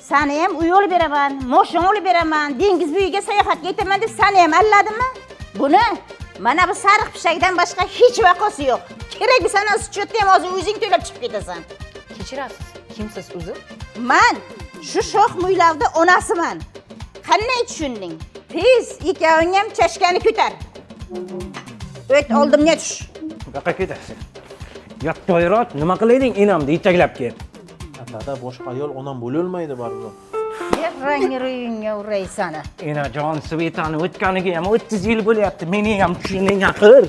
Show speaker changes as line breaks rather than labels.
Sana ham uy olib beraman, mashina olib beraman, dengiz bo'yiga sayohatga ketaman deb seni ham alladimmi? Buni mana bu sariq pishakdan boshqa hech vaqosi yo'q. Kerak bo'lsa schyotni ham hozir o'zing to'lab chiqib ketasan.
Kechirasiz. Kimsiz o'zi?
Men shu shoh mo'ylavda onasiman. Qanday tushunding? Tez ikkoving ham chashkani ko'tar. O't oldimga tush.
Qaqa ketasiz. Yottoyroq nima qilading enamni yetaklab kel.
Dada boshqa ayol onam bo'la olmaydi baribir.
Yerrangni ro'yingga uraysan.
Enajon Svetani o'tganiga ham 30 yil bo'lyapti. Meni ham tushuning axir.